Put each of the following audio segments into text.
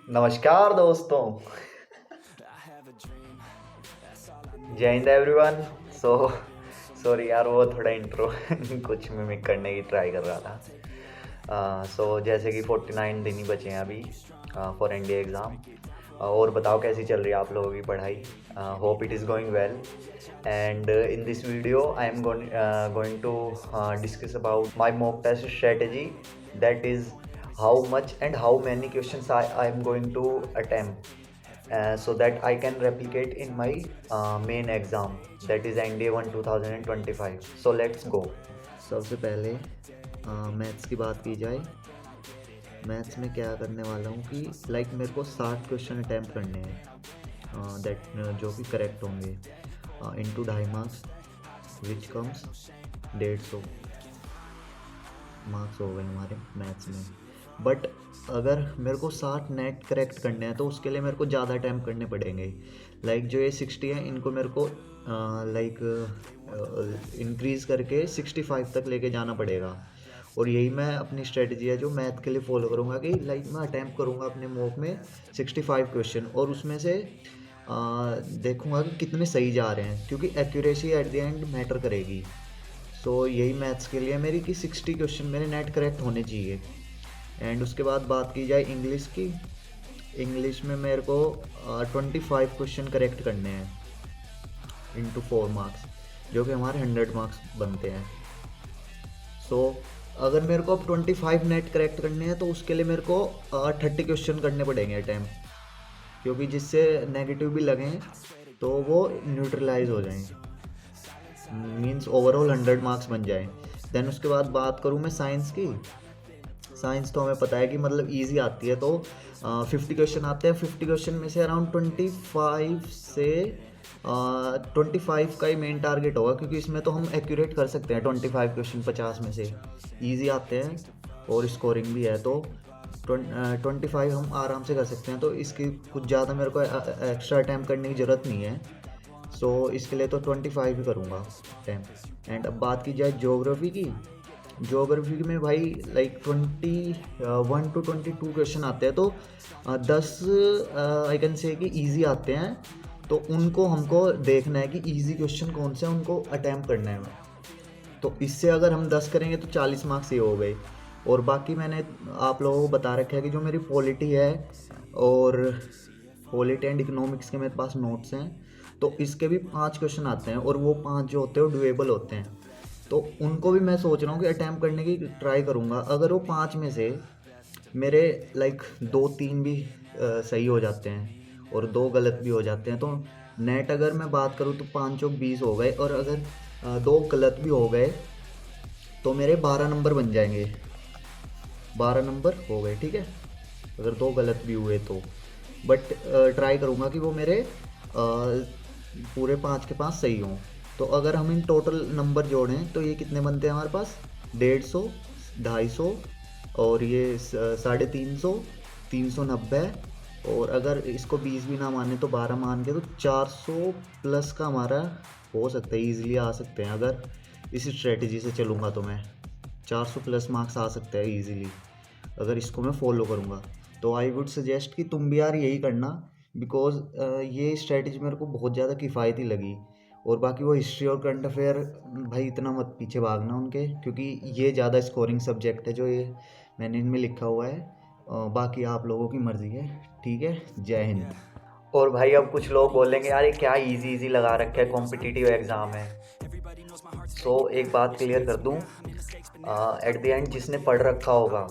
नमस्कार दोस्तों। जय हिंद एवरीवन। सो सॉरी यार, वो थोड़ा इंट्रो कुछ मिमिक करने की ट्राई कर रहा था। जैसे कि 49 दिन ही बचे हैं अभी फॉर एनडीए एग्ज़ाम। और बताओ कैसी चल रही है आप लोगों की पढ़ाई। Hope it is going well. And in this video I am going to discuss about my mock test strategy, that is how much and how many questions I am going to attempt, so that I can replicate in my main exam, that is NDA 1 2025. So let's go. सबसे पहले maths की बात की जाए। Maths में क्या करने वाला हूँ कि मेरे को 60 क्वेश्चन अटैम्प्ट करने हैं, दैट जो कि करेक्ट होंगे, into 2.5 marks, which comes 150 marks हो गए हमारे मैथ्स में। बट अगर मेरे को 60 नेट करेक्ट करने हैं तो उसके लिए मेरे को ज़्यादा अटैम्प्ट करने पड़ेंगे। जो ये 60 हैं इनको मेरे को इंक्रीज़ करके 65 तक लेके जाना पड़ेगा। और यही मैं अपनी स्ट्रेटजी है जो मैथ के लिए फॉलो करूँगा कि मैं अटैम्प्ट करूँगा अपने मॉक में 65 क्वेश्चन, और उसमें से देखूँगा कि कितने सही जा रहे हैं, क्योंकि accuracy at the end matter करेगी। सो यही मैथ्स के लिए मेरी कि 60 क्वेश्चन मेरे नेट करेक्ट होने चाहिए। एंड उसके बाद बात की जाए इंग्लिश की। इंग्लिश में मेरे को 25 क्वेश्चन करेक्ट करने हैं इनटू 4 मार्क्स, जो कि हमारे 100 मार्क्स बनते हैं। सो अगर मेरे को अब 25 नेट करेक्ट करने हैं तो उसके लिए मेरे को 30 क्वेश्चन करने पड़ेंगे अटैम्प्ट, क्योंकि जिससे नेगेटिव भी लगें तो वो न्यूट्रलाइज हो जाएं, मीन्स ओवरऑल 100 मार्क्स बन जाएं। देन उसके बाद बात करूँ मैं साइंस की। साइंस तो हमें पता है कि ईजी आती है, तो 50 क्वेश्चन आते हैं। 50 क्वेश्चन में से अराउंड 25 से 25 का ही मेन टारगेट होगा, क्योंकि इसमें तो हम एक्यूरेट कर सकते हैं 25 क्वेश्चन 50 में से ईजी आते हैं और स्कोरिंग भी है, तो 25 हम आराम से कर सकते हैं। तो इसकी कुछ ज़्यादा मेरे को एक्स्ट्रा अटैम्प्ट करने की ज़रूरत नहीं है। सो इसके लिए तो 25 ही करूँगा अटैम्प्ट। एंड अब बात की जाए ज्योग्राफी की। ज्योग्राफी में भाई 21 to 22 क्वेश्चन आते हैं, तो 10 आई कैन से कि ईजी आते हैं। तो उनको हमको देखना है कि ईजी क्वेश्चन कौन से हैं, उनको अटैम्प्ट करना है। तो इससे अगर हम 10 करेंगे तो 40 मार्क्स ये हो गए। और बाकी मैंने आप लोगों को बता रखा है कि जो मेरी पॉलिटी है और पॉलिटी एंड इकोनॉमिक्स के मेरे पास नोट्स हैं, तो इसके भी 5 क्वेश्चन आते हैं, और वो 5 जो होते हैं वो डुएबल होते हैं। तो उनको भी मैं सोच रहा हूँ कि अटैम्प्ट करने की ट्राई करूँगा। अगर वो 5 में से मेरे 2-3 भी सही हो जाते हैं और 2 गलत भी हो जाते हैं, तो नेट अगर मैं बात करूँ तो 5 चौक 20 हो गए, और अगर 2 गलत भी हो गए तो मेरे 12 नंबर बन जाएंगे। 12 नंबर हो गए, ठीक है, अगर 2 गलत भी हुए तो। बट ट्राई करूँगा कि वो मेरे पूरे 5 के 5 सही हों। तो अगर हम इन टोटल नंबर जोड़ें तो ये कितने बनते हैं हमारे पास? 150, 250, और ये 350, 390, और अगर इसको 20 भी ना माने तो 12 मान के, तो 400 प्लस का हमारा हो सकता है, ईजिली आ सकते हैं। अगर इस स्ट्रेटजी से चलूँगा तो मैं 400 प्लस मार्क्स आ सकते हैं ईजिली, अगर इसको मैं फॉलो करूँगा। तो आई वुड सजेस्ट कि तुम भी यार यही करना, बिकॉज ये स्ट्रेटजी मेरे को बहुत ज़्यादा किफ़ायती लगी। और बाकी वो हिस्ट्री और करंट अफेयर, भाई इतना मत पीछे भागना उनके, क्योंकि ये ज़्यादा स्कोरिंग सब्जेक्ट है जो ये मैंने इनमें लिखा हुआ है। बाकी आप लोगों की मर्ज़ी है, ठीक है। जय हिंद। और भाई अब कुछ लोग बोलेंगे यार ये क्या इजी इजी लगा रखा है, कॉम्पिटिटिव एग्ज़ाम है। सो एक बात क्लियर कर दूं, एट द एंड जिसने पढ़ रखा होगा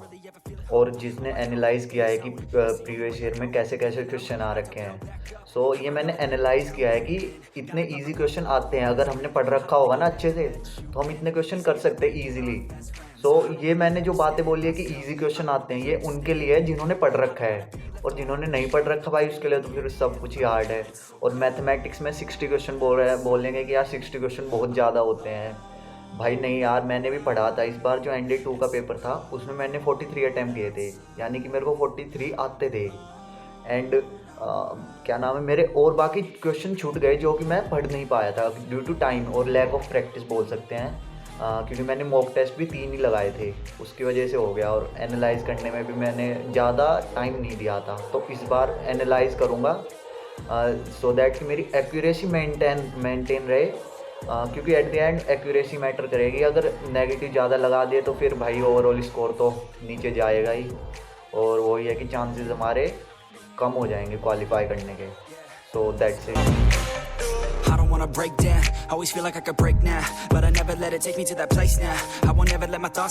और जिसने एनालाइज़ किया है कि प्रीवियस ईयर में कैसे कैसे क्वेश्चन आ रखे हैं, सो ये मैंने एनालाइज़ किया है कि इतने इजी क्वेश्चन आते हैं। अगर हमने पढ़ रखा होगा ना अच्छे से, तो हम इतने क्वेश्चन कर सकते हैं ईजिली। सो ये मैंने जो बातें बोली है कि इजी क्वेश्चन आते हैं, ये उनके लिए है जिन्होंने पढ़ रखा है, और जिन्होंने नहीं पढ़ रखा भाई उसके लिए तो फिर सब कुछ ही हार्ड है। और मैथमेटिक्स में 60 क्वेश्चन बोलेंगे कि यार 60 क्वेश्चन बहुत ज़्यादा होते हैं। भाई नहीं यार, मैंने भी पढ़ा था, इस बार जो ND 2 का पेपर था उसमें मैंने 43 अटैम्प्ट किए थे, यानी कि मेरे को 43 आते थे। एंड क्या नाम है, मेरे और बाकी क्वेश्चन छूट गए जो कि मैं पढ़ नहीं पाया था ड्यू टू टाइम और लैक ऑफ प्रैक्टिस बोल सकते हैं। क्योंकि मैंने मॉक टेस्ट भी 3 ही लगाए थे, उसकी वजह से हो गया। और एनालाइज करने में भी मैंने ज़्यादा टाइम नहीं दिया था, तो इस बार एनालाइज करूँगा सो दैट कि मेरी एक्यूरेसी मेंटेन रहे, क्योंकि at the end accuracy matter करेगी। अगर नेगेटिव ज़्यादा लगा दिए तो फिर भाई ओवरऑल स्कोर तो नीचे जाएगा ही, और वही है कि चांसेस हमारे कम हो जाएंगे क्वालिफाई करने के। So that's it. I don't wanna break down, always feel like I could break now, but I never let it take me to that place now. I won't ever let my thoughts